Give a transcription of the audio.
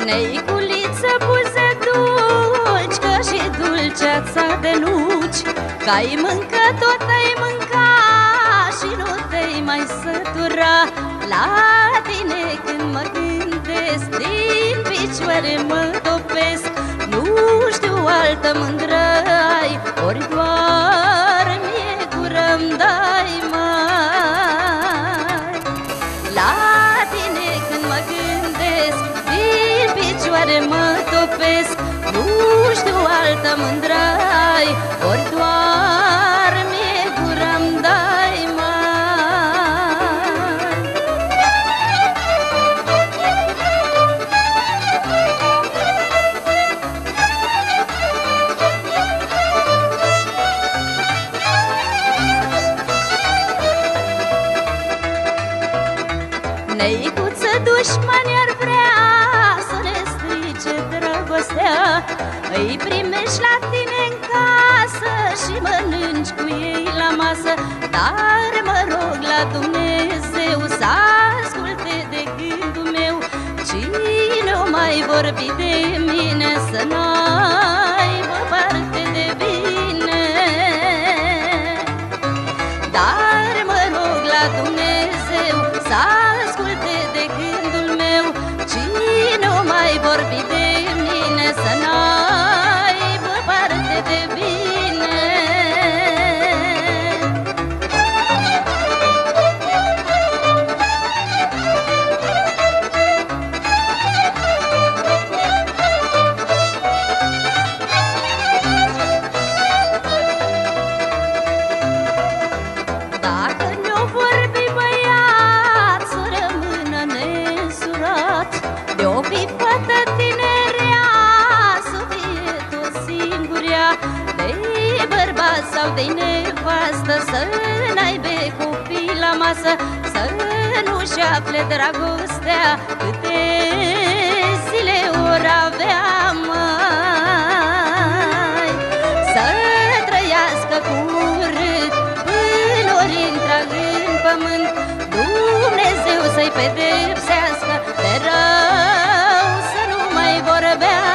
Neiculiță, buze dulci, că și dulceața de luci, că ai mâncat, tot ai mâncat și nu te-ai mai sătura. La tine când mă gândesc, din picioare mă topesc. Nu știu altă mândră ai, ori doar mie gură-mi dai, mai. La tine când mă gândesc, din picioare mă topesc. Nu știu altă mândră ai, ori doar mie gură-mi dai, mai. Neicuță, dușmani ar vrea să ne strice dragostea. Îi primești la tine în casă și mănânci cu ei la masă. Dar mă rog la Dumnezeu să asculte de gândul meu. Cine o mai vorbi de mine, să n-aibă parte de bine. Dar mă rog la Dumnezeu să asculte de gândul meu. Cine o mai vorbi de mine, să n-aibă parte de bine. Dacă ne-o vorbi băiat, să rămână nesurat. De-o fi fată tinerea, să fie tot singurea. De-i bărbat sau de-i nevastă, să n-aibă copii la masă. Să nu-și afle dragostea, câte zile ori avea, mai. Să trăiască curât până ori intra în pământ. Dumnezeu să-i pedepsească de rău, să nu mai vorbească.